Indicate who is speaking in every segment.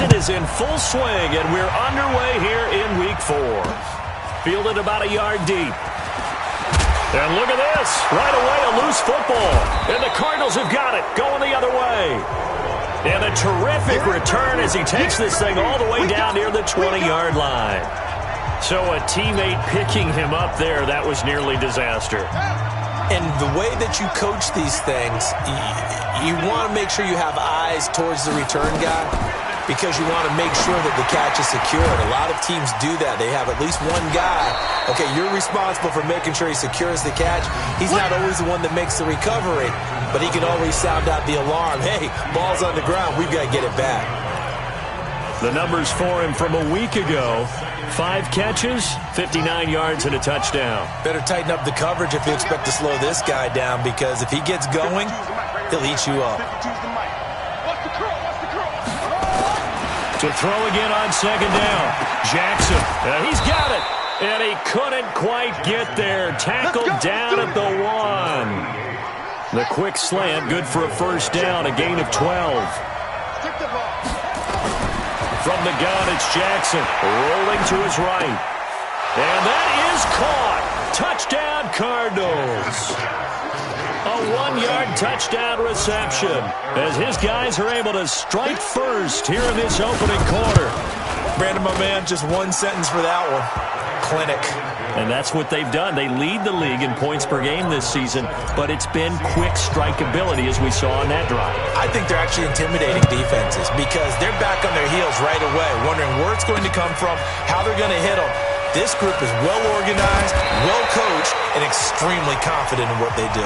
Speaker 1: season is in full swing, and we're underway here in Week 4. Fielded about a yard deep. And look at this. Right away, a loose football. And the Cardinals have got it, going the other way. And a terrific return as he takes this thing all the way down near the 20-yard line. So a teammate picking him up there, that was nearly disaster.
Speaker 2: And the way that you coach these things, you want to make sure you have eyes towards the return guy because you want to make sure that the catch is secured. A lot of teams do that. They have at least one guy. Okay, you're responsible for making sure he secures the catch. He's not always the one that makes the recovery, but he can always sound out the alarm. Hey, ball's on the ground. We've got to get it back.
Speaker 1: The numbers for him from a week ago: 5 catches, 59 yards, and a touchdown.
Speaker 2: Better tighten up the coverage if you expect to slow this guy down, because if he gets going, he'll eat you up.
Speaker 1: To throw again on second down. Jackson, he's got it. And he couldn't quite get there. Tackled down at the 1. The quick slant, good for a first down, a gain of 12. From the gun, it's Jackson, rolling to his right. And that is caught. Touchdown, Cardinals. A 1-yard touchdown reception as his guys are able to strike first here in this opening quarter.
Speaker 2: Brandon, my man, just one sentence for that one. Clinic.
Speaker 1: And that's what they've done. They lead the league in points per game this season, but it's been quick strikeability as we saw on that drive.
Speaker 2: I think they're actually intimidating defenses because they're back on their heels right away, wondering where it's going to come from, how they're going to hit them. This group is well organized, well coached, and extremely confident in what they do.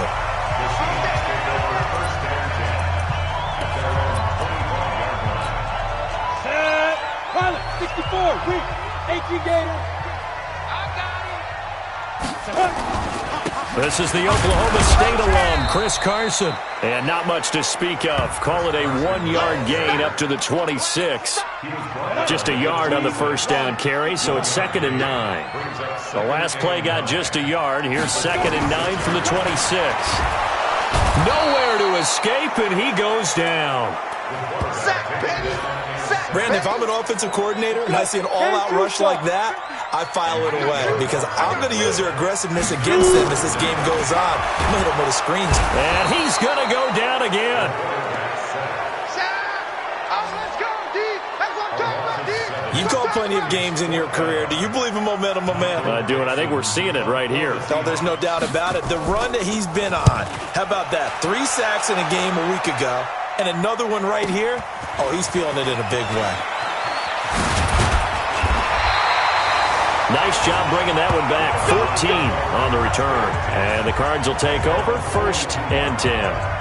Speaker 3: Pilot, 64, weak, 18 Gator.
Speaker 1: This is the Oklahoma State alum, Chris Carson. And not much to speak of. Call it a 1-yard gain up to the 26. Just a yard on the first down carry, so it's 2nd and 9. The last play got just a yard. Here's 2nd and 9 from the 26. Nowhere to escape, and he goes down.
Speaker 2: Brandon, if I'm an offensive coordinator and I see an all-out rush like that, I file it away because I'm going to use their aggressiveness against them as this game goes on. I'm going to hit them with the screens.
Speaker 1: And he's going to go down again.
Speaker 2: You've called plenty of games in your career. Do you believe in momentum, my man?
Speaker 1: I do, and I think we're seeing it right here.
Speaker 2: No, there's no doubt about it. The run that he's been on, how about that? 3 sacks in a game a week ago, and another one right here. Oh, he's feeling it in a big way.
Speaker 1: Nice job bringing that one back. 14 on the return. And the Cards will take over, 1st and 10.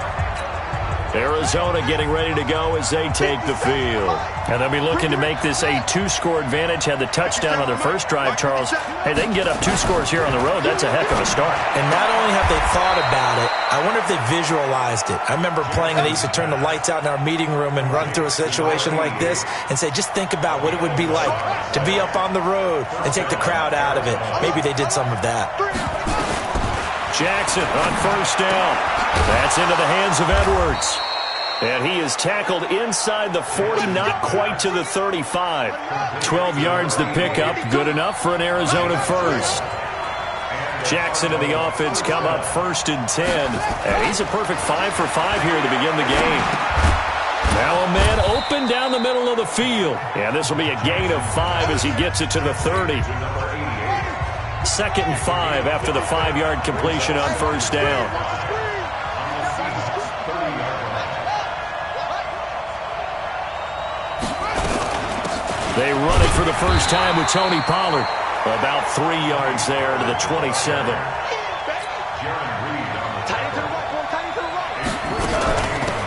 Speaker 1: Arizona getting ready to go as they take the field. And they'll be looking to make this a 2-score advantage. Had the touchdown on their first drive, Charles. Hey, they can get up 2 scores here on the road. That's a heck of a start.
Speaker 2: And not only have they thought about it, I wonder if they visualized it. I remember playing and they used to turn the lights out in our meeting room and run through a situation like this and say, just think about what it would be like to be up on the road and take the crowd out of it. Maybe they did some of that.
Speaker 1: Jackson on first down. That's into the hands of Edwards. And he is tackled inside the 40, not quite to the 35. 12 yards to pick up, good enough for an Arizona first. Jackson and the offense come up 1st and 10. And he's a perfect 5 for 5 here to begin the game. Now a man open down the middle of the field. And this will be a gain of 5 as he gets it to the 30. 2nd and 5 after the 5-yard completion on first down. They run it for the first time with Tony Pollard. About 3 yards there to the 27.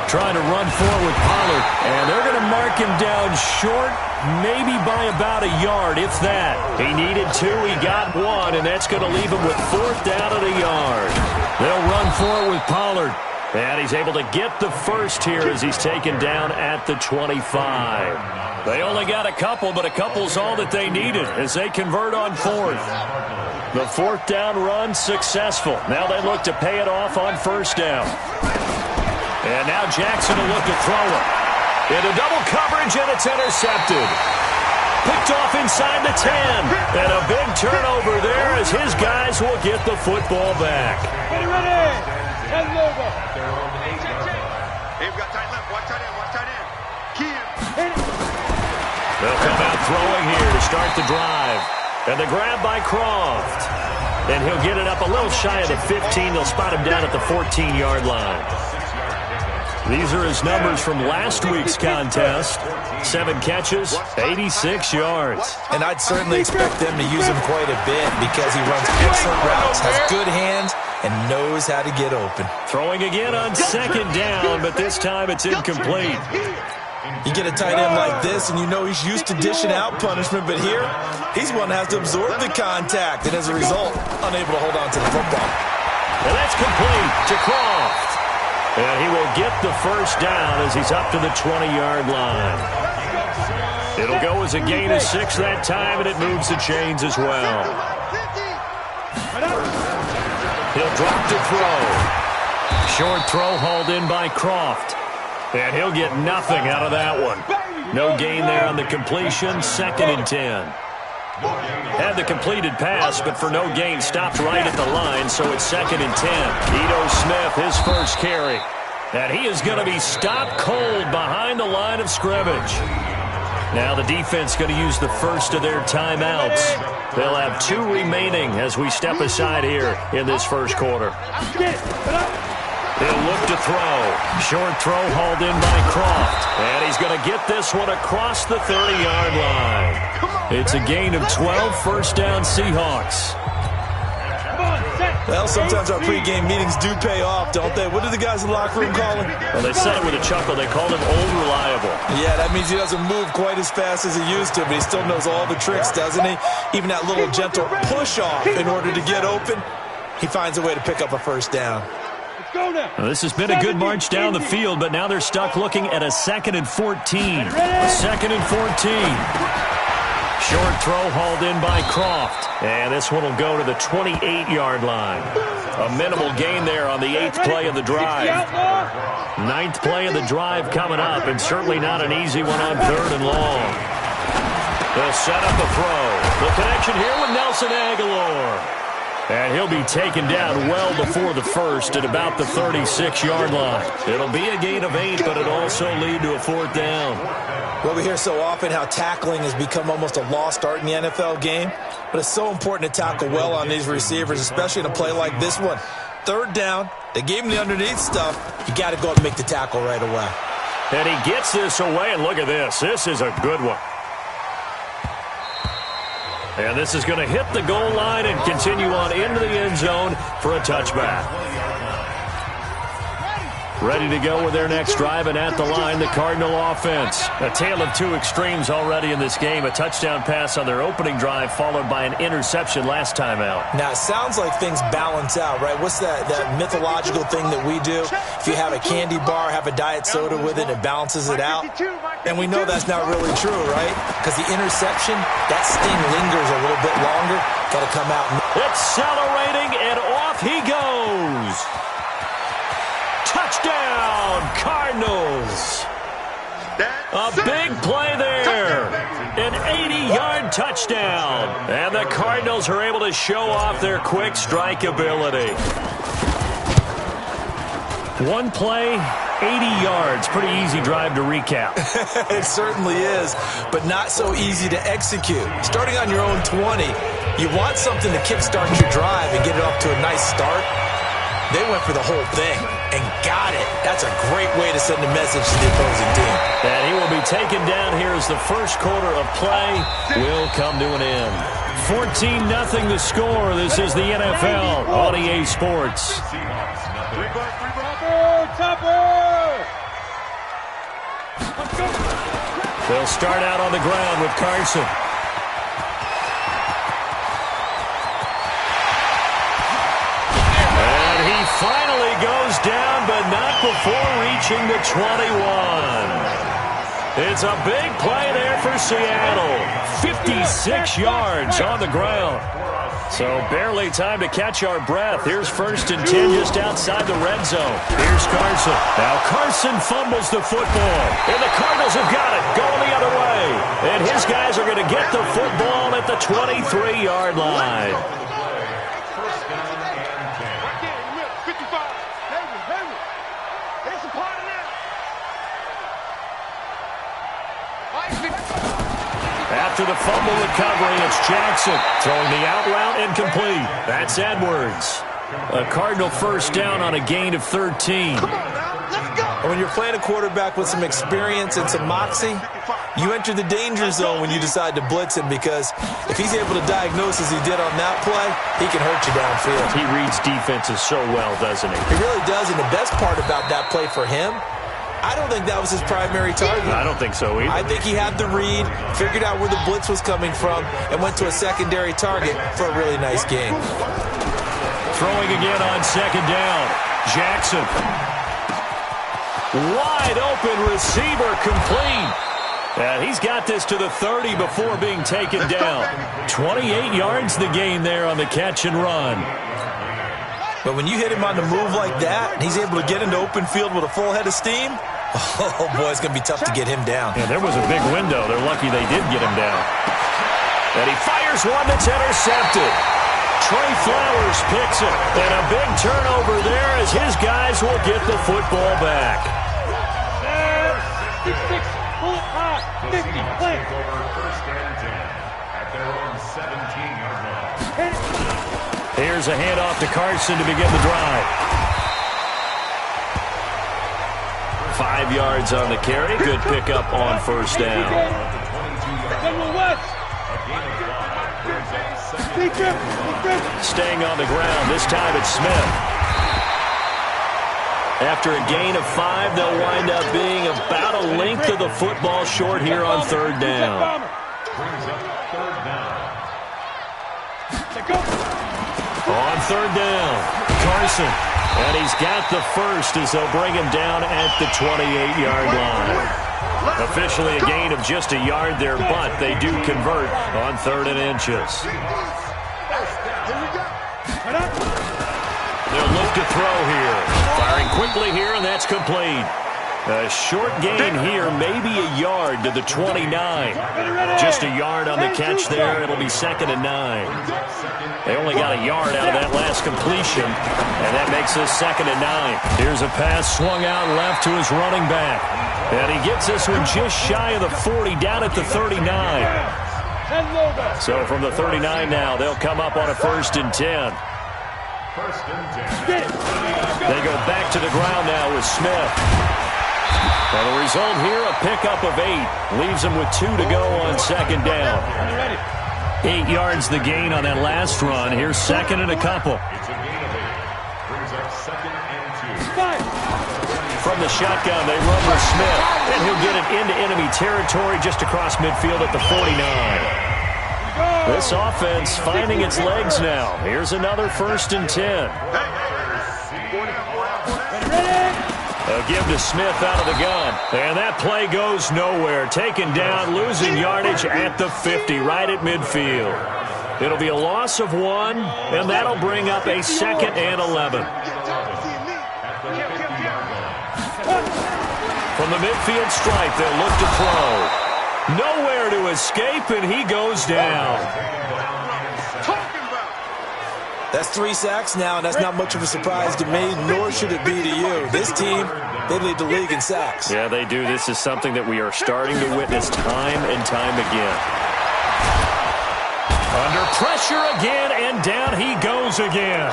Speaker 1: Trying to run forward with Pollard. And they're going to mark him down short, maybe by about a yard, if that. He needed 2, he got 1, and that's going to leave him with 4th down at a yard. They'll run for it with Pollard. And he's able to get the first here as he's taken down at the 25. They only got a couple, but a couple's all that they needed as they convert on 4th. The 4th down run successful. Now they look to pay it off on first down. And now Jackson will look to throw it. Into double coverage, and it's intercepted. Picked off inside the 10. And a big turnover there as his guys will get the football back.
Speaker 3: Ready, ready. Head logo.
Speaker 4: Hey, we got tight left. Watch tight end. Watch tight end. Hit it.
Speaker 1: They'll come out throwing here to start the drive. And the grab by Croft. And he'll get it up a little shy of the 15. They'll spot him down at the 14-yard line. These are his numbers from last week's contest. 7 catches, 86 yards.
Speaker 2: And I'd certainly expect them to use him quite a bit because he runs excellent routes, has good hands, and knows how to get open.
Speaker 1: Throwing again on 2nd down, but this time it's incomplete.
Speaker 2: You get a tight end like this, and you know he's used to dishing out punishment, but here, he's one that has to absorb the contact, and as a result, unable to hold on to the football.
Speaker 1: And that's complete to Croft. And he will get the first down as he's up to the 20-yard line. It'll go as a gain of 6 that time, and it moves the chains as well. He'll drop to throw. Short throw hauled in by Croft. And he'll get nothing out of that one. No gain there on the completion, 2nd and 10. Had the completed pass, but for no gain, stopped right at the line, so it's 2nd and 10. Ito Smith, his first carry. And he is going to be stopped cold behind the line of scrimmage. Now the defense going to use the first of their timeouts. They'll have 2 remaining as we step aside here in this first quarter. He'll look to throw. Short throw hauled in by Croft. And he's going to get this one across the 30-yard line. It's a gain of 12, first down Seahawks.
Speaker 2: Well, sometimes our pregame meetings do pay off, don't they? What do the guys in the locker room call him?
Speaker 1: Well, they said it with a chuckle. They called him old reliable.
Speaker 2: Yeah, that means he doesn't move quite as fast as he used to, but he still knows all the tricks, doesn't he? Even that little gentle push-off in order to get open, he finds a way to pick up a first down.
Speaker 1: Well, this has been a good march down the field, but now they're stuck looking at a 2nd and 14. 2nd and 14. Short throw hauled in by Croft. And this one will go to the 28-yard line. A minimal gain there on the 8th play of the drive. 9th play of the drive coming up, and certainly not an easy one on 3rd and long. They'll set up a throw. The connection here with Nelson Aguilar. And he'll be taken down well before the first at about the 36-yard line. It'll be a gain of 8, but it'll also lead to a 4th down.
Speaker 2: Well, we hear so often how tackling has become almost a lost art in the NFL game, but it's so important to tackle well on these receivers, especially in a play like this one. 3rd down, they gave him the underneath stuff. You got to go out and make the tackle right away.
Speaker 1: And he gets this away, and look at this. This is a good one. And this is going to hit the goal line and continue on into the end zone for a touchback. Ready to go with their next drive, and at the line, the Cardinal offense. A tale of 2 extremes already in this game. A touchdown pass on their opening drive, followed by an interception last time out.
Speaker 2: Now, it sounds like things balance out, right? What's that mythological thing that we do? If you have a candy bar, have a diet soda with it, it balances it out. And we know that's not really true, right? Because the interception, that sting lingers a little bit longer. Got to come out.
Speaker 1: Accelerating, and off he goes. Touchdown, Cardinals. A big play there. An 80-yard touchdown. And the Cardinals are able to show off their quick strike ability. One play, 80 yards. Pretty easy drive to recap.
Speaker 2: It certainly is, but not so easy to execute. Starting on your own 20, you want something to kickstart your drive and get it off to a nice start. They went for the whole thing and got it. That's a great way to send a message to the opposing team.
Speaker 1: And he will be taken down here as the first quarter of play will come to an end. 14-0 the score. This is the NFL on EA Sports. They'll start out on the ground with Carson. Finally goes down, but not before reaching the 21. It's a big play there for Seattle. 56 yards on the ground. So barely time to catch our breath. Here's 1st and 10 just outside the red zone. Here's Carson. Now Carson fumbles the football. And the Cardinals have got it. Going the other way. And his guys are going to get the football at the 23-yard line. After the fumble recovery, it's Jackson throwing the out route incomplete. That's Edwards. A Cardinal first down on a gain of 13.
Speaker 2: When you're playing a quarterback with some experience and some moxie, you enter the danger zone when you decide to blitz him, because if he's able to diagnose as he did on that play, he can hurt you downfield.
Speaker 1: He reads defenses so well, doesn't he?
Speaker 2: He really does, and the best part about that play for him, I don't think that was his primary target.
Speaker 1: I don't think so either.
Speaker 2: I think he had the read, figured out where the blitz was coming from, and went to a secondary target for a really nice game.
Speaker 1: Throwing again on 2nd down. Jackson. Wide open receiver complete. And he's got this to the 30 before being taken down. 28 yards the gain there on the catch and run.
Speaker 2: But when you hit him on the move like that, and he's able to get into open field with a full head of steam, oh, boy, it's going to be tough to get him down.
Speaker 1: Yeah, there was a big window. They're lucky they did get him down. And he fires one that's intercepted. Trey Flowers picks it. And a big turnover there as his guys will get the football back.
Speaker 3: 56, pull it high, 50, play.
Speaker 5: First and 10 at their own 17-yard line.
Speaker 1: Here's a handoff to Carson to begin the drive. 5 yards on the carry. Good pickup on first down. Staying on the ground. This time it's Smith. After a gain of 5, they'll wind up being about a length of the football short here on 3rd down. On 3rd down, Carson. And he's got the first as they'll bring him down at the 28-yard line. Officially a gain of just a yard there, but they do convert on 3rd and inches. They'll look to throw here. Firing quickly here, and that's complete. A short gain here, maybe a yard to the 29. Just a yard on the catch there. It'll be 2nd and 9. They only got a yard out of that last completion, and that makes this 2nd and 9. Here's a pass swung out left to his running back. And he gets this one just shy of the 40, down at the 39. So from the 39 now, they'll come up on a 1st and 10. They go back to the ground now with Smith. Well, the result here, a pickup of 8. Leaves them with 2 to go on 2nd down. 8 yards the gain on that last run. Here's 2nd and a couple. From the shotgun, they run with Smith. And he'll get it into enemy territory just across midfield at the 49. This offense finding its legs now. Here's another 1st and 10. A give to Smith out of the gun. And that play goes nowhere. Taken down, losing yardage at the 50, right at midfield. It'll be a loss of 1, and that'll bring up a 2nd and 11. From the midfield stripe, they'll look to throw. Nowhere to escape, and he goes down.
Speaker 2: That's 3 sacks now, and that's not much of a surprise to me, nor should it be to you. This team, they lead the league in sacks.
Speaker 1: Yeah, they do. This is something that we are starting to witness time and time again. Under pressure again, and down he goes again.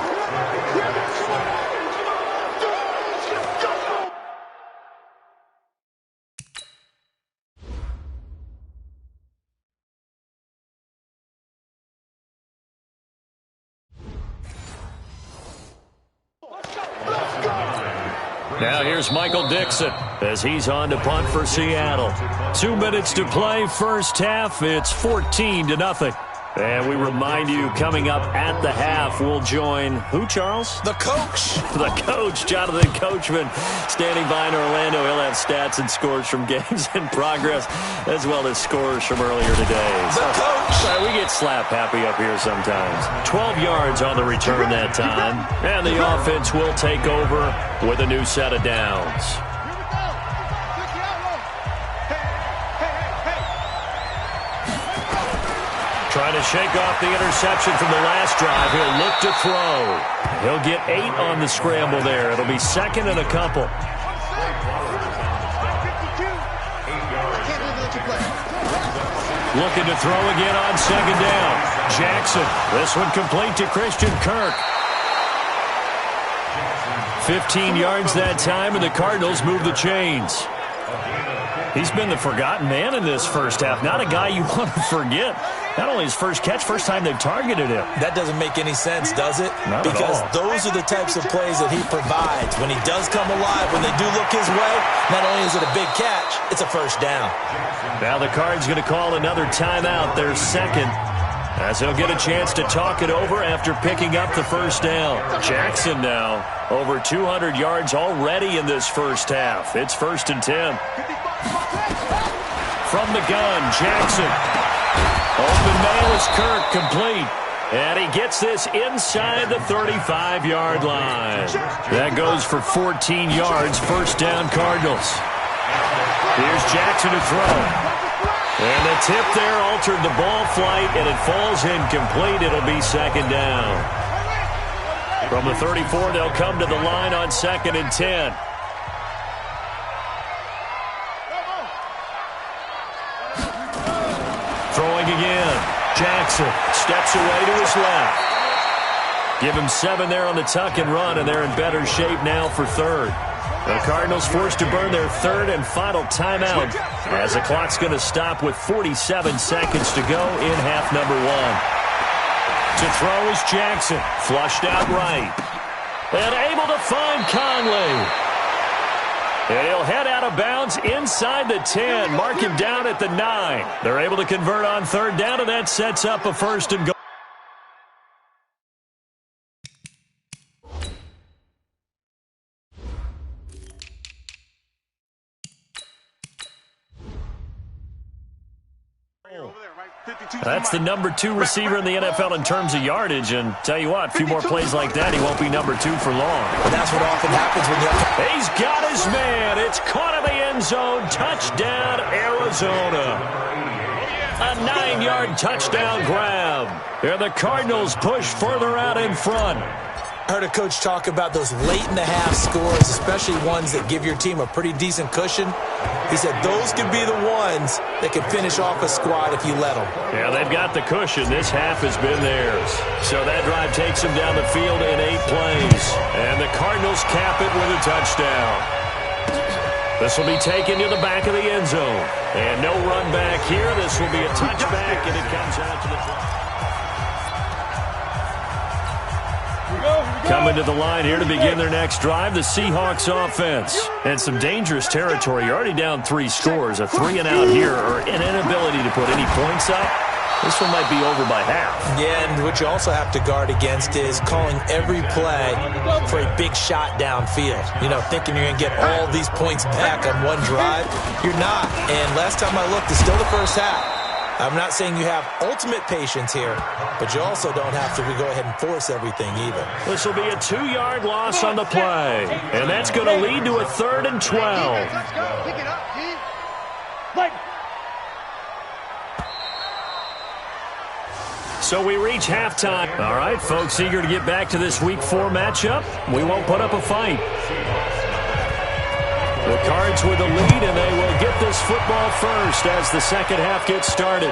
Speaker 1: Now here's Michael Dixon as he's on to punt for Seattle. 2 minutes to play, first half. It's 14-0. And we remind you, coming up at the half, we'll join who, Charles?
Speaker 2: The coach.
Speaker 1: The coach, Jonathan Coachman, standing by in Orlando. He'll have stats and scores from games in progress, as well as scores from earlier today.
Speaker 2: The coach.
Speaker 1: Sorry, we get slap happy up here sometimes. 12 yards on the return that time. And the offense will take over with a new set of downs. Trying to shake off the interception from the last drive. He'll look to throw. He'll get 8 on the scramble there. It'll be second and a couple. Looking to throw again on second down. Jackson. This one complete to Christian Kirk. 15 yards that time, and the Cardinals move the chains. He's been the forgotten man in this first half. Not a guy you want to forget. Not only his first catch, first time they've targeted him.
Speaker 2: That doesn't make any sense, does it?
Speaker 1: Not
Speaker 2: because
Speaker 1: at all.
Speaker 2: Those are the types of plays that he provides. When he does come alive, when they do look his way, not only is it a big catch, it's a first down.
Speaker 1: Now the Cards going to call another timeout, their second, as he'll get a chance to talk it over after picking up the first down. Jackson now over 200 yards already in this first half. It's 1st and 10. From the gun, Jackson. Open man is Kirk, complete. And he gets this inside the 35-yard line. That goes for 14 yards, first down Cardinals. Here's Jackson to throw. And the tip there altered the ball flight, and it falls incomplete. It'll be second down. From the 34, they'll come to the line on 2nd and 10. Throwing again. Jackson steps away to his left. Give him 7 there on the tuck and run, and they're in better shape now for third. The Cardinals forced to burn their third and final timeout as the clock's going to stop with 47 seconds to go in half number 1. To throw is Jackson. Flushed out right. And able to find Conley. And he'll head out of bounds inside the 10. Mark him down at the 9. They're able to convert on third down, and that sets up a first and goal. That's the number 2 receiver in the NFL in terms of yardage, and tell you what, a few more plays like that, he won't be number 2 for long.
Speaker 2: And that's what often happens when you...
Speaker 1: He's got his man. It's caught in the end zone. Touchdown, Arizona. A 9-yard touchdown grab. Here the Cardinals push further out in front.
Speaker 2: I heard a coach talk about those late-in-the-half scores, especially ones that give your team a pretty decent cushion. He said those could be the ones that can finish off a squad if you let them.
Speaker 1: Yeah, they've got the cushion. This half has been theirs. So that drive takes them down the field in 8 plays. And the Cardinals cap it with a touchdown. This will be taken to the back of the end zone. And no run back here. This will be a touchback, and it comes out to the front. Coming to the line here to begin their next drive, the Seahawks offense. And some dangerous territory. You're already down 3 scores. A 3-and-out here, or an inability to put any points up. This one might be over by half.
Speaker 2: Yeah, and what you also have to guard against is calling every play for a big shot downfield. You know, thinking you're going to get all these points back on one drive. You're not. And last time I looked, it's still the first half. I'm not saying you have ultimate patience here, but you also don't have to go ahead and force everything either.
Speaker 1: This will be a 2-yard loss on the play, and that's going to lead to a 3rd and 12. So we reach halftime. All right, folks, eager to get back to this Week 4 matchup. We won't put up a fight. The Cards with a lead, and they will get this football first as the second half gets started.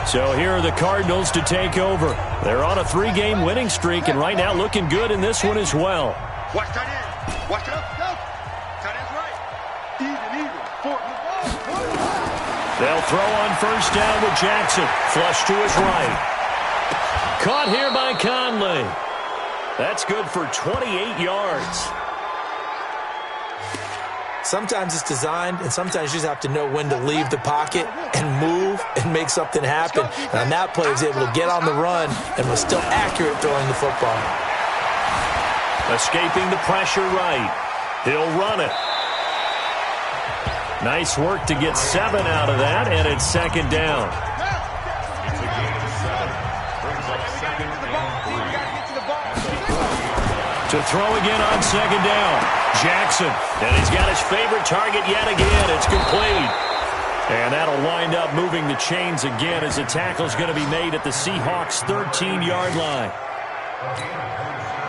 Speaker 1: So here are the Cardinals to take over. They're on a 3-game winning streak, and right now looking good in this one as well.
Speaker 4: Watch tight end. Watch up. Tight end's right. Even.
Speaker 1: They'll throw on first down with Jackson. Flush to his right. Caught here by Conley. That's good for 28 yards.
Speaker 2: Sometimes it's designed, and sometimes you just have to know when to leave the pocket and move and make something happen. And on that play, he was able to get on the run and was still accurate throwing the football.
Speaker 1: Escaping the pressure right. He'll run it. Nice work to get 7 out of that, and it's second down.
Speaker 5: It's a gain of 7. Brings up second and 3.
Speaker 1: To throw again on second down. Jackson, and he's got his favorite target yet again. It's complete. And that'll wind up moving the chains again as the tackle's going to be made at the Seahawks' 13-yard line.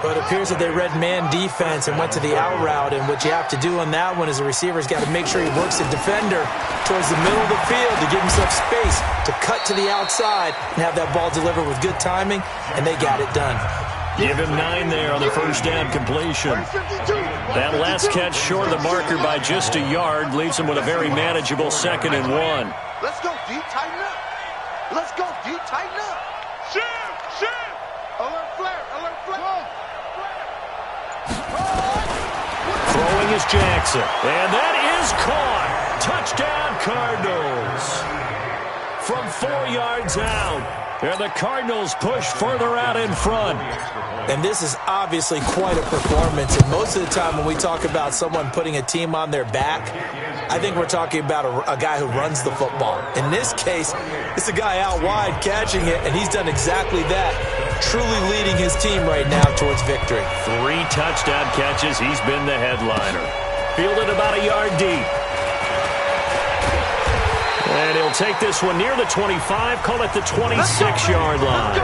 Speaker 2: But it appears that they read man defense and went to the out route, and what you have to do on that one is the receiver's got to make sure he works the defender towards the middle of the field to give himself space to cut to the outside and have that ball delivered with good timing, and they got it done.
Speaker 1: Give him 9 there on the first down completion. That last catch short of the marker by just a yard leaves him with a very manageable 2nd and 1.
Speaker 4: Let's go, D. Tighten up. Let's go, D. Tighten up. Shift. Alert flare.
Speaker 1: Throwing is Jackson. And that is caught. Touchdown, Cardinals. From 4 yards out. And the Cardinals push further out in front.
Speaker 2: And this is obviously quite a performance. And most of the time when we talk about someone putting a team on their back, I think we're talking about a guy who runs the football. In this case, it's a guy out wide catching it, and he's done exactly that, truly leading his team right now towards victory.
Speaker 1: 3 touchdown catches. He's been the headliner. Fielded about a yard deep. And he'll take this one near the 25, call it the 26-yard line.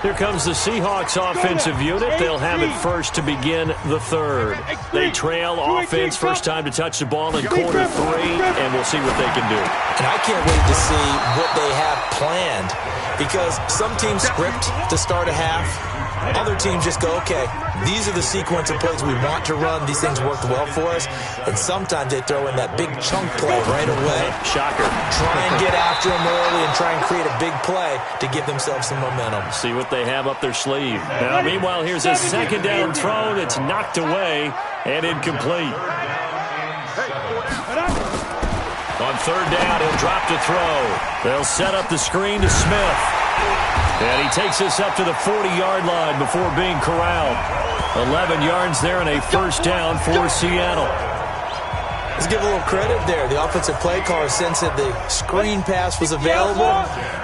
Speaker 1: Here comes the Seahawks offensive unit. They'll have it first to begin the 3rd. They trail offense first time to touch the ball in quarter 3, and we'll see what they can do.
Speaker 2: And I can't wait to see what they have planned, because some teams script to start a half. Other teams just go, okay, these are the sequence of plays we want to run. These things worked well for us. And sometimes they throw in that big chunk play right away.
Speaker 1: Shocker.
Speaker 2: Try and get after them early and try and create a big play to give themselves some momentum.
Speaker 1: See what they have up their sleeve. Now, meanwhile, here's a second down throw that's knocked away and incomplete. On 3rd down, he'll drop to throw. They'll set up the screen to Smith. And he takes us up to the 40-yard line before being corralled. 11 yards there and a first down for Seattle.
Speaker 2: Let's give a little credit there. The offensive play caller sensed that the screen pass was available.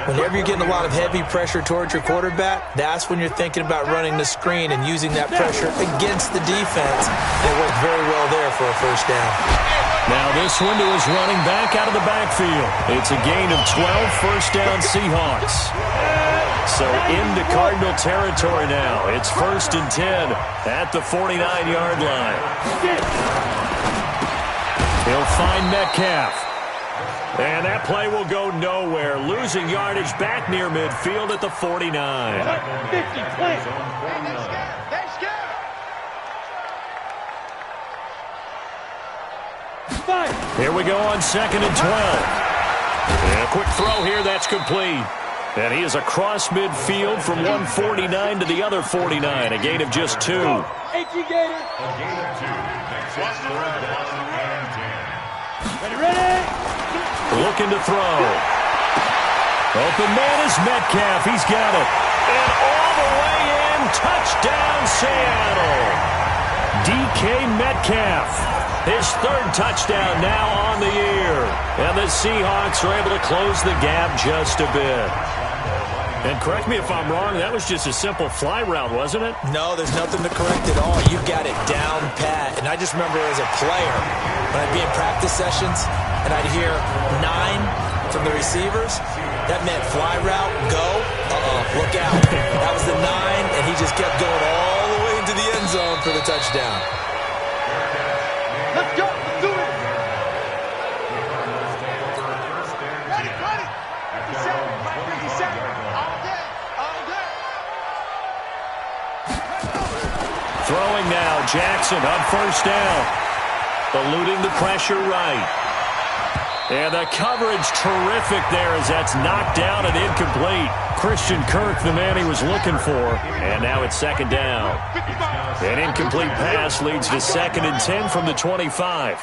Speaker 2: Whenever you're getting a lot of heavy pressure towards your quarterback, that's when you're thinking about running the screen and using that pressure against the defense. It worked very well there for a first down.
Speaker 1: Now this one to his running back out of the backfield. It's a gain of 12, first down Seahawks. So into Cardinal territory now. It's 1st and 10 at the 49-yard line. He'll find Metcalf. And that play will go nowhere. Losing yardage back near midfield at the 49.
Speaker 3: 50, play.
Speaker 1: Here we go on 2nd and 12. And a quick throw here, that's complete. And he is across midfield from 149 to the other 49. A gain of just 2.
Speaker 3: A gain of 2.
Speaker 5: Makes it 3rd down and 10.
Speaker 3: Ready?
Speaker 1: Looking to throw. Open man is Metcalf. He's got it. And all the way in. Touchdown, Seattle. DK Metcalf. His 3rd touchdown now on the year. And the Seahawks are able to close the gap just a bit. And correct me if I'm wrong, that was just a simple fly route, wasn't it?
Speaker 2: No, there's nothing to correct at all. You've got it down pat. And I just remember as a player, when I'd be in practice sessions and I'd hear 9 from the receivers, that meant fly route, go, look out. That was the 9, and he just kept going all the way into the end zone for the touchdown.
Speaker 4: Let's go. Let's do it. Ready. 57. All day.
Speaker 1: Throwing now, Jackson on first down. Eluding the pressure right. And the coverage terrific there as that's knocked down and incomplete. Christian Kirk, the man he was looking for. And now it's second down. An incomplete pass leads to 2nd and 10 from the 25.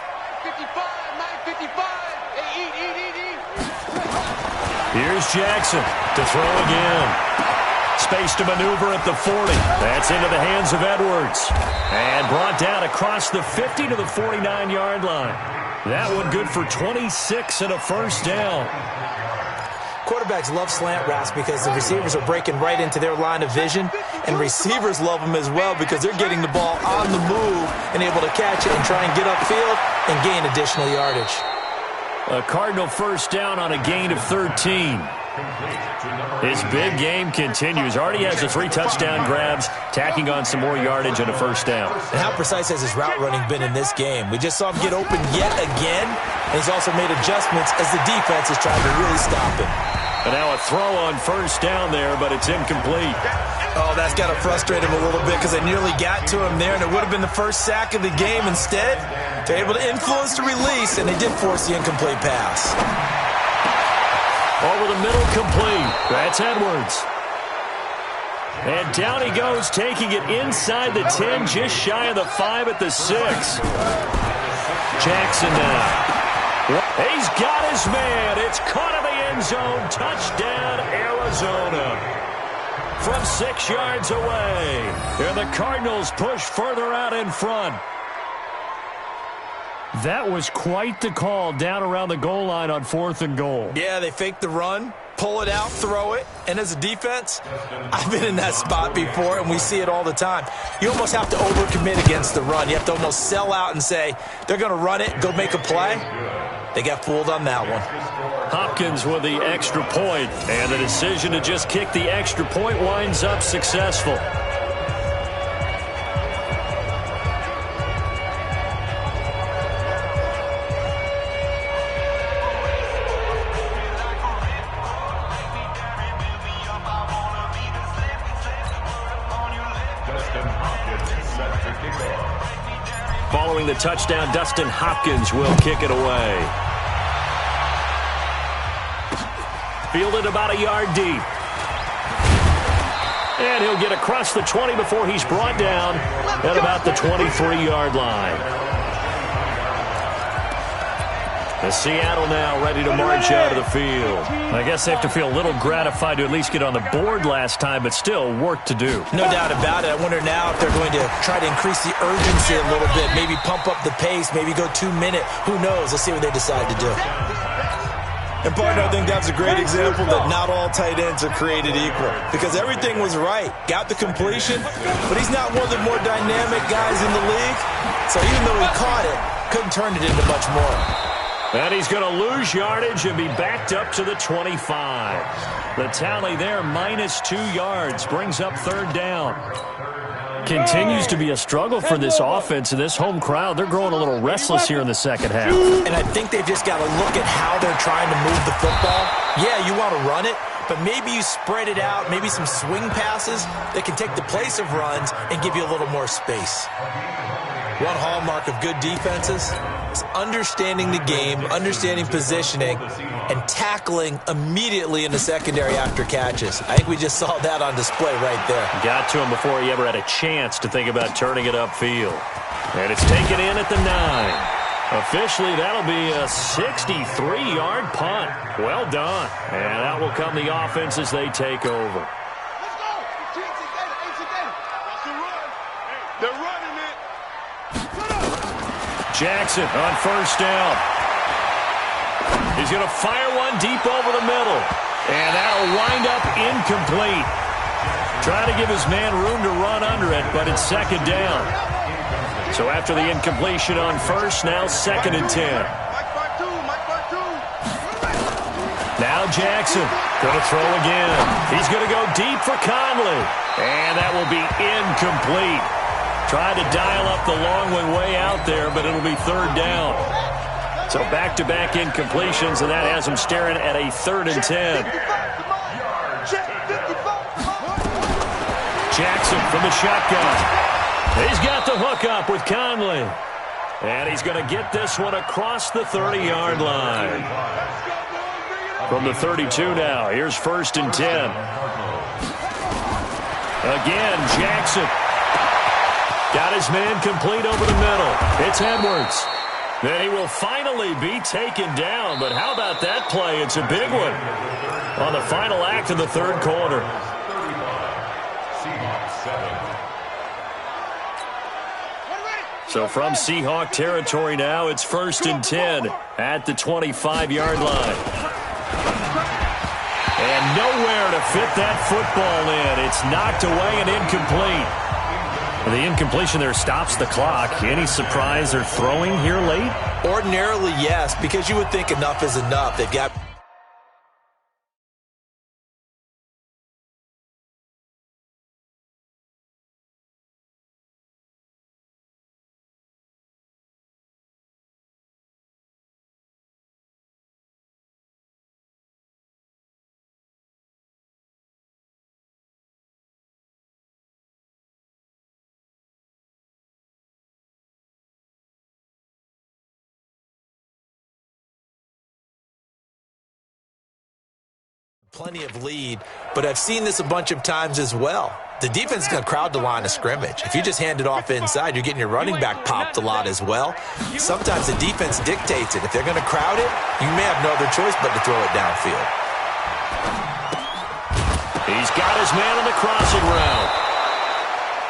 Speaker 1: Here's Jackson to throw again. Space to maneuver at the 40. That's into the hands of Edwards. And brought down across the 50 to the 49-yard line. That one good for 26 and a first down.
Speaker 2: Quarterbacks love slant routes because the receivers are breaking right into their line of vision, and receivers love them as well because they're getting the ball on the move and able to catch it and try and get upfield and gain additional yardage.
Speaker 1: A Cardinal first down on a gain of 13. His big game continues. Already has the 3 touchdown grabs, tacking on some more yardage and a first down.
Speaker 2: And how precise has his route running been in this game? We just saw him get open yet again, and he's also made adjustments as the defense is trying to really stop him.
Speaker 1: And now a throw on first down there, but it's incomplete.
Speaker 2: Oh, that's got to frustrate him a little bit because they nearly got to him there, and it would have been the first sack of the game. Instead, they're able to influence the release, and they did force the incomplete pass.
Speaker 1: Over the middle, complete. That's Edwards. And down he goes, taking it inside the 10, just shy of the 5 at the 6. Jackson now. He's got his man. It's caught in the end zone. Touchdown, Arizona. From 6 yards away. And the Cardinals push further out in front. That was quite the call down around the goal line on 4th and goal.
Speaker 2: Yeah, they fake the run, pull it out, throw it. And as a defense, I've been in that spot before, and we see it all the time. You almost have to overcommit against the run. You have to almost sell out and say, they're going to run it, go make a play. They got fooled on that one.
Speaker 1: Hopkins with the extra point, and the decision to just kick the extra point winds up successful. Following the touchdown, Dustin Hopkins will kick it away. Fielded about a yard deep. And he'll get across the 20 before he's brought down at about the 23-yard line. The Seattle now ready to march out of the field. I guess they have to feel a little gratified to at least get on the board last time, but still work to do.
Speaker 2: No doubt about it. I wonder now if they're going to try to increase the urgency a little bit, maybe pump up the pace, maybe go 2-minute. Who knows? Let's see what they decide to do. And, partner, I think that's a great example that not all tight ends are created equal because everything was right. Got the completion, but he's not one of the more dynamic guys in the league. So even though he caught it, couldn't turn it into much more.
Speaker 1: And he's going to lose yardage and be backed up to the 25. The tally there, -2 yards, brings up 3rd down. Continues to be a struggle for this offense and this home crowd. They're growing a little restless here in the second half.
Speaker 2: And I think they've just got to look at how they're trying to move the football. Yeah, you want to run it, but maybe you spread it out, maybe some swing passes that can take the place of runs and give you a little more space. One hallmark of good defenses is understanding the game, understanding positioning, and tackling immediately in the secondary after catches. I think we just saw that on display right there.
Speaker 1: Got to him before he ever had a chance to think about turning it upfield. And it's taken in at the 9. Officially, that'll be a 63-yard punt. Well done. And out will come the offense as they take over.
Speaker 4: They're running it.
Speaker 1: Jackson on first down. He's going to fire one deep over the middle. And that'll wind up incomplete. Trying to give his man room to run under it, but it's 2nd down. So after the incompletion on first, now 2nd and 10. Now Jackson going to throw again. He's going to go deep for Conley. And that will be incomplete. Tried to dial up the long one way out there, but it'll be 3rd down. So back-to-back incompletions, and that has him staring at a 3rd and 10. Jackson from the shotgun. He's got the hook up with Conley. And he's going to get this one across the 30-yard line. From the 32 now, here's 1st and 10. Again, Jackson. Got his man complete over the middle. It's Edwards. Then he will finally be taken down. But how about that play? It's a big one on the final act of the third quarter. So from Seahawk territory now, it's 1st and 10 at the 25-yard line. And nowhere to fit that football in. It's knocked away and incomplete. The incompletion there stops the clock. Any surprise they're throwing here late?
Speaker 2: Ordinarily, yes, because you would think enough is enough. They've got... plenty of lead, but I've seen this a bunch of times as well. The defense is going to crowd the line of scrimmage. If you just hand it off inside, you're getting your running back popped a lot as well. Sometimes the defense dictates it. If they're going to crowd it, you may have no other choice but to throw it downfield.
Speaker 1: He's got his man on the crossing route.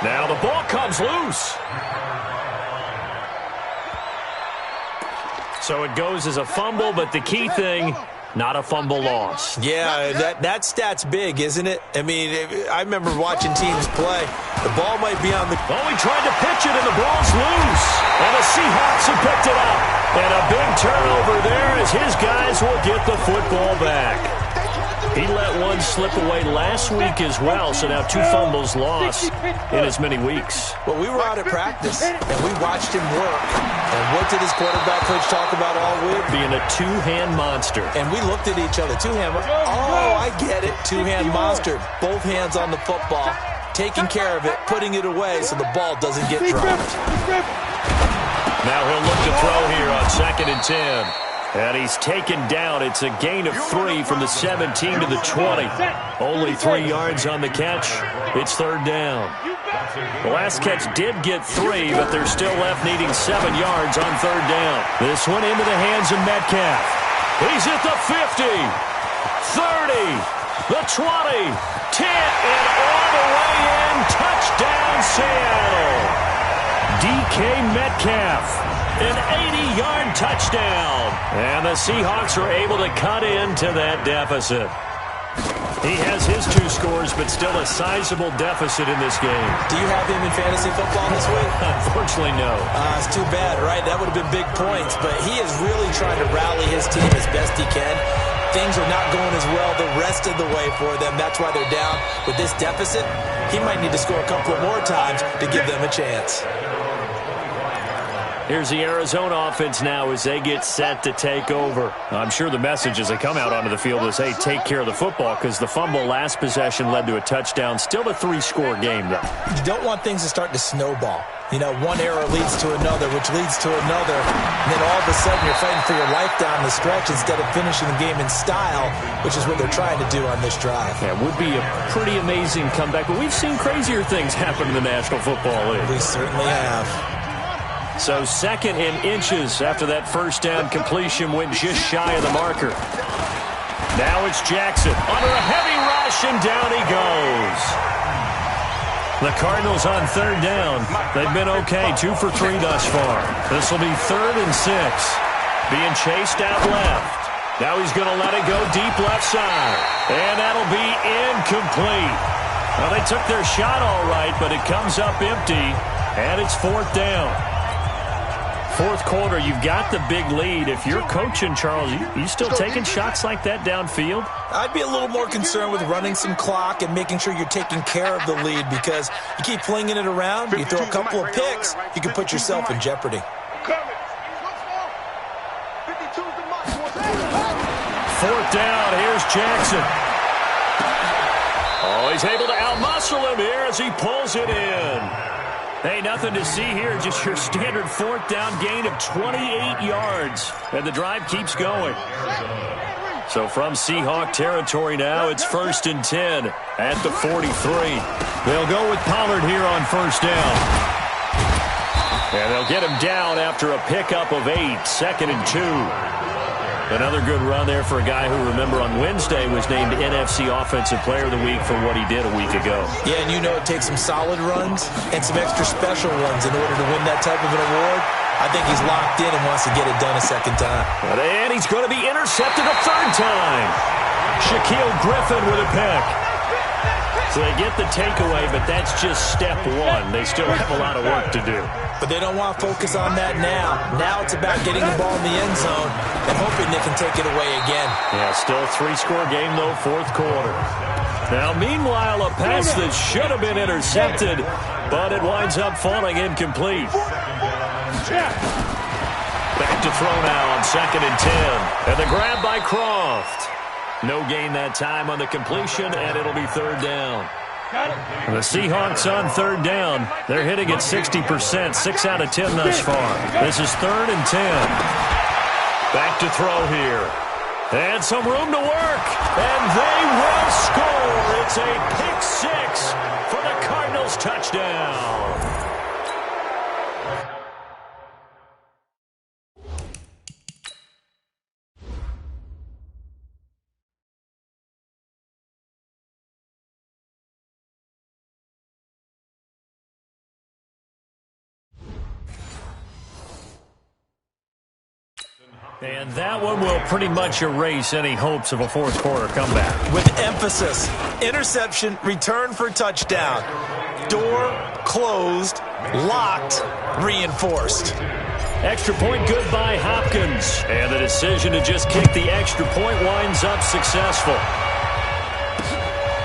Speaker 1: Now the ball comes loose. So it goes as a fumble, but the key thing, not a fumble loss.
Speaker 2: Yeah, that stat's big, isn't it? I mean, I remember watching teams play. The ball might be on the...
Speaker 1: Oh, he tried to pitch it, and the ball's loose. And the Seahawks have picked it up. And a big turnover there as his guys will get the football back. He let one slip away last week as well, so now 2 fumbles lost in as many weeks.
Speaker 2: Well, we were out at practice, and we watched him work. And what did his quarterback coach talk about all week?
Speaker 1: Being a two-hand monster.
Speaker 2: And we looked at each other. Two-hand. Oh, I get it. Two-hand monster. Both hands on the football, taking care of it, putting it away so the ball doesn't get dropped.
Speaker 1: Now he'll look to throw here on 2nd and 10. And he's taken down. It's a gain of 3 from the 17 to the 20. Only 3 yards on the catch. It's 3rd down. The last catch did get 3, but they're still left needing 7 yards on 3rd down. This one into the hands of Metcalf. He's at the 50, 30, the 20, 10, and all the way in. Touchdown, Seattle. DK Metcalf. An 80-yard touchdown. And the Seahawks are able to cut into that deficit. He has his 2 scores, but still a sizable deficit in this game.
Speaker 2: Do you have him in fantasy football this week?
Speaker 1: Unfortunately, no.
Speaker 2: It's too bad, right? That would have been big points, but he is really trying to rally his team as best he can. Things are not going as well the rest of the way for them. That's why they're down. With this deficit, he might need to score a couple more times to give them a chance.
Speaker 1: Here's the Arizona offense now as they get set to take over. I'm sure the message as they come out onto the field is, hey, take care of the football, because the fumble last possession led to a touchdown. Still a 3-score game, though.
Speaker 2: You don't want things to start to snowball. You know, one error leads to another, which leads to another. And then all of a sudden you're fighting for your life down the stretch instead of finishing the game in style, which is what they're trying to do on this drive.
Speaker 1: Yeah, it would be a pretty amazing comeback. But we've seen crazier things happen in the National Football League.
Speaker 2: We certainly have.
Speaker 1: So 2nd and inches after that 1st down completion went just shy of the marker. Now it's Jackson under a heavy rush, and down he goes. The Cardinals on 3rd down. They've been okay, 2 for 3 thus far. This will be 3rd and 6. Being chased out left. Now he's going to let it go deep left side. And that'll be incomplete. Well, they took their shot all right, but it comes up empty, and it's 4th down. 4th quarter, you've got the big lead. If you're coaching, Charles, you still taking shots like that downfield?
Speaker 2: I'd be a little more concerned with running some clock and making sure you're taking care of the lead, because you keep flinging it around, you throw a couple of picks, you can put yourself in jeopardy.
Speaker 1: 4th down, here's Jackson. Oh, he's able to outmuscle him here as he pulls it in. Hey, nothing to see here. Just your standard fourth down gain of 28 yards. And the drive keeps going. So from Seahawk territory now, it's 1st and 10 at the 43. They'll go with Pollard here on first down. And they'll get him down after a pickup of 8, 2nd and 2. Another good run there for a guy who, remember, on Wednesday was named NFC Offensive Player of the Week for what he did a week ago.
Speaker 2: Yeah, and you know it takes some solid runs and some extra special ones in order to win that type of an award. I think he's locked in and wants to get it done a second time.
Speaker 1: And he's going to be intercepted a third time. Shaquille Griffin with a pick. So they get the takeaway, but that's just step one. They still have a lot of work to do.
Speaker 2: But they don't want to focus on that now. Now it's about getting the ball in the end zone and hoping they can take it away again.
Speaker 1: Yeah, still a 3-score game, though, fourth quarter. Now, meanwhile, a pass that should have been intercepted, but it winds up falling incomplete. Back to throw now on 2nd and 10. And the grab by Croft. No gain that time on the completion, and it'll be third down. The Seahawks on third down. They're hitting at 60%, 6 out of 10 thus far. This is 3rd and 10. Back to throw here. And some room to work. And they will score. It's a pick 6 for the Cardinals touchdown. And that one will pretty much erase any hopes of a fourth quarter comeback.
Speaker 2: With emphasis, interception, return for touchdown. Door closed, locked, reinforced.
Speaker 1: Extra point good by Hopkins. And the decision to just kick the extra point winds up successful.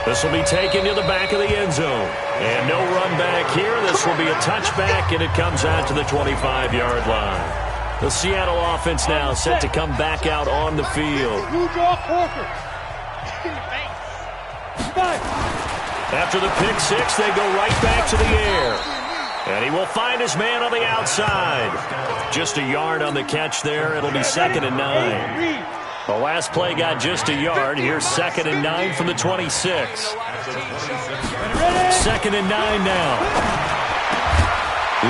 Speaker 1: This will be taken to the back of the end zone. And no run back here. This will be a touchback, and it comes out to the 25-yard line. The Seattle offense now set to come back out on the field. After the pick 6, they go right back to the air. And he will find his man on the outside. Just a yard on the catch there. It'll be 2nd and 9. The last play got just a yard. Here's 2nd and 9 from the 26. 2nd and 9 now.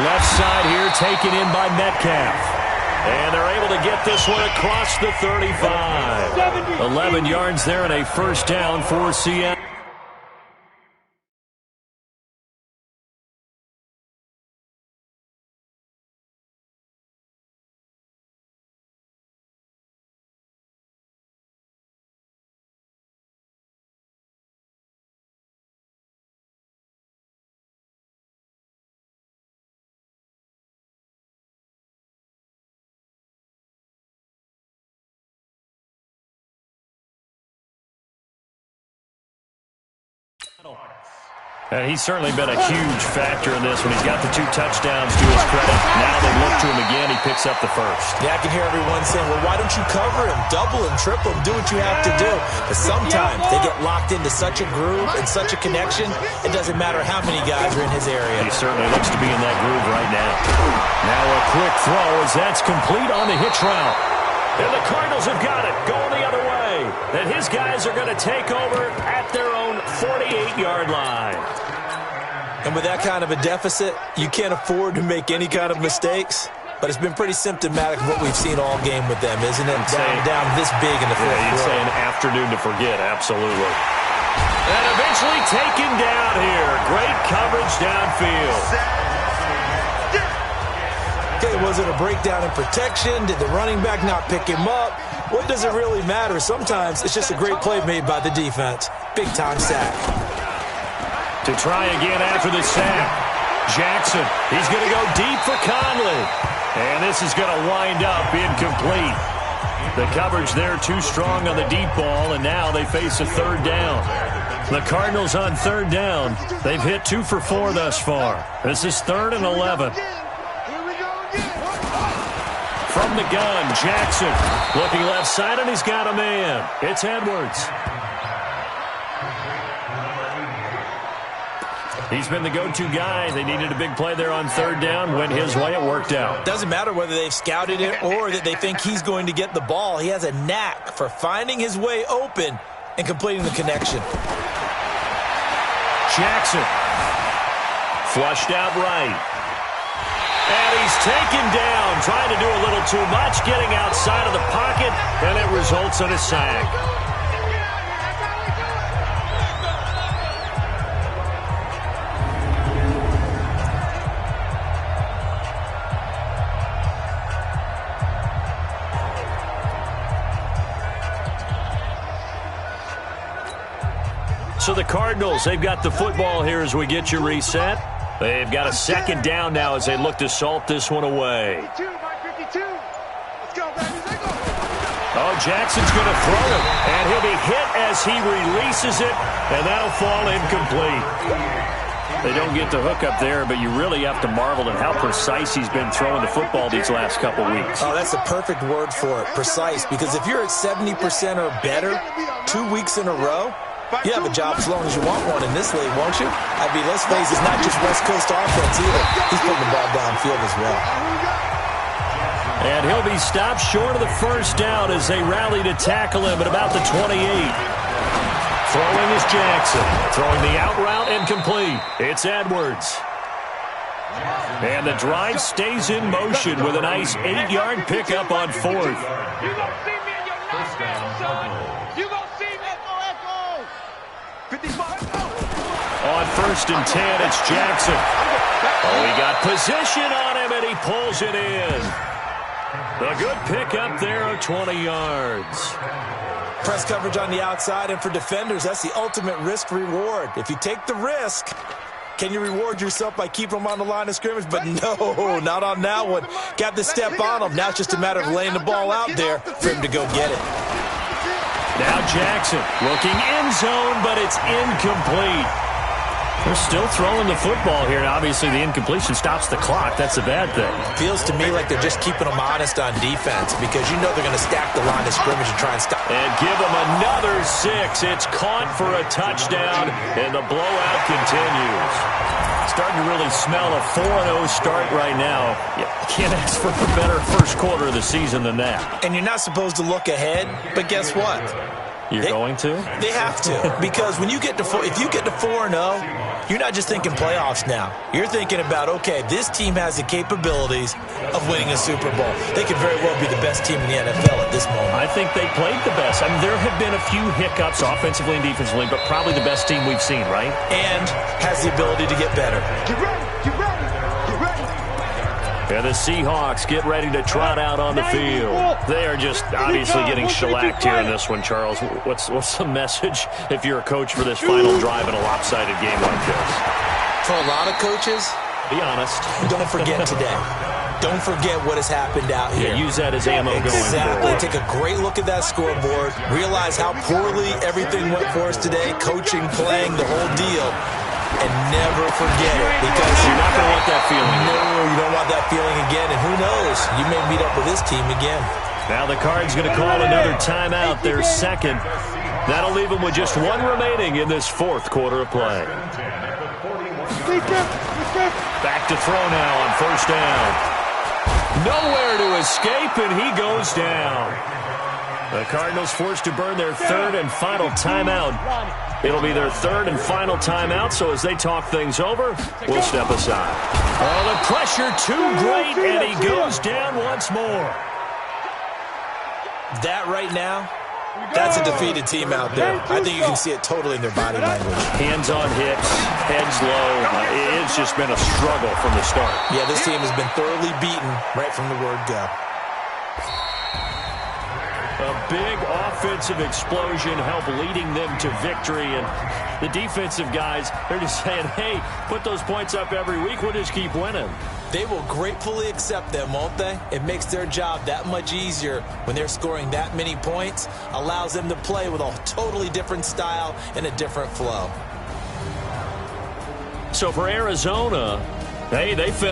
Speaker 1: Left side here taken in by Metcalf. And they're able to get this one across the 35. 11 yards there and a first down for Seattle. And he's certainly been a huge factor in this when he's got the 2 touchdowns to his credit. Now they look to him again. He picks up the first.
Speaker 2: Yeah, I can hear everyone saying, well, why don't you cover him, double him, triple him, do what you have to do. But sometimes they get locked into such a groove and such a connection, it doesn't matter how many guys are in his area.
Speaker 1: He certainly looks to be in that groove right now. Now a quick throw as that's complete on the hitch route. And the Cardinals have got it, going the other way. And his guys are going to take over at their own 48-yard line.
Speaker 2: And with that kind of a deficit, you can't afford to make any kind of mistakes. But it's been pretty symptomatic of what we've seen all game with them, isn't it? Down this big in the fourth quarter.
Speaker 1: You'd say an afternoon to forget, absolutely. And eventually taken down here. Great coverage downfield.
Speaker 2: Okay, was it a breakdown in protection? Did the running back not pick him up? What does it really matter? Sometimes it's just a great play made by the defense. Big-time sack.
Speaker 1: To try again after the sack. Jackson, he's going to go deep for Conley. And this is going to wind up incomplete. The coverage there too strong on the deep ball, and now they face a third down. The Cardinals on third down. They've hit 2 for 4 thus far. This is 3rd and 11. From the gun, Jackson looking left side, and he's got a man. It's Edwards. He's been the go-to guy. They needed a big play there on third down. Went his way. It worked out.
Speaker 2: Doesn't matter whether they've scouted it or that they think he's going to get the ball. He has a knack for finding his way open and completing the connection.
Speaker 1: Jackson. Flushed out right. And he's taken down, trying to do a little too much, getting outside of the pocket, and it results in a sack. So the Cardinals, they've got the football here as we get you reset. They've got a second down now as they look to salt this one away. Oh, Jackson's going to throw it, and he'll be hit as he releases it, and that'll fall incomplete. They don't get the hook up there, but you really have to marvel at how precise he's been throwing the football these last couple weeks.
Speaker 2: Oh, that's a perfect word for it, precise, because if you're at 70% or better 2 weeks in a row, you have a job as long as you want one in this league, won't you? I mean, let's face it, it's not just West Coast offense either. He's putting the ball downfield as well.
Speaker 1: And he'll be stopped short of the first down as they rally to tackle him at about the 28. Throwing is Jackson. Throwing the out route and complete. It's Edwards. And the drive stays in motion with a nice 8-yard pickup on fourth.
Speaker 3: You gonna see me in your nightmare, son. You gonna see me. Echo. 55.
Speaker 1: On first and 10, it's Jackson. Oh, he got position on him, and he pulls it in. A good pickup there of 20 yards.
Speaker 2: Press coverage on the outside, and for defenders, that's the ultimate risk-reward. If you take the risk, can you reward yourself by keeping them on the line of scrimmage? But no, not on that one. Got to step on him. Now it's just a matter of laying the ball out there for him to go get it.
Speaker 1: Now Jackson looking end zone, but it's incomplete. They're still throwing the football here, and obviously the incompletion stops the clock. That's a bad thing.
Speaker 2: Feels to me like they're just keeping them honest on defense because you know they're going to stack the line of scrimmage and try and stop.
Speaker 1: And give them another 6. It's caught for a touchdown, and the blowout continues. Starting to really smell a 4-0 start right now. You can't ask for a better first quarter of the season than that.
Speaker 2: And you're not supposed to look ahead, but guess what?
Speaker 1: You're going to?
Speaker 2: They have to, because when you get to if you get to 4-0, you're not just thinking playoffs now. You're thinking about, okay, this team has the capabilities of winning a Super Bowl. They could very well be the best team in the NFL at this moment.
Speaker 1: I think they played the best. I mean, there have been a few hiccups offensively and defensively, but probably the best team we've seen, right?
Speaker 2: And has the ability to get better.
Speaker 3: Get ready, get ready, get ready.
Speaker 1: And the Seahawks get ready to trot out on the field. They are just obviously getting shellacked here in this one, Charles. What's the message if you're a coach for this final drive in a lopsided game like this?
Speaker 2: For a lot of coaches,
Speaker 1: be honest.
Speaker 2: Don't forget today. Don't forget what has happened out here.
Speaker 1: Yeah, use that as ammo going forward.
Speaker 2: Take a great look at that scoreboard. Realize how poorly everything went for us today. Coaching, playing, the whole deal. And never forget it, because
Speaker 1: you're not going to want that feeling.
Speaker 2: No, you don't want that feeling again. And who knows? You may meet up with this team again.
Speaker 1: Now the Cards going to call another timeout, their second. That'll leave them with just one remaining in this fourth quarter of play. Back to throw now on first down. Nowhere to escape, and he goes down. The Cardinals forced to burn their third and final timeout. It'll be their third and final timeout, so as they talk things over, we'll step aside. Oh, the pressure too great, and he goes down once more.
Speaker 2: That right now, that's a defeated team out there. I think you can see it totally in their body language.
Speaker 1: Hands on hips, heads low. It's just been a struggle from the start.
Speaker 2: Yeah, this team has been thoroughly beaten right from the word go.
Speaker 1: A big offensive explosion helped leading them to victory. And the defensive guys, they're just saying, hey, put those points up every week. We'll just keep winning.
Speaker 2: They will gratefully accept them, won't they? It makes their job that much easier when they're scoring that many points. Allows them to play with a totally different style and a different flow.
Speaker 1: So for Arizona, hey, they finished.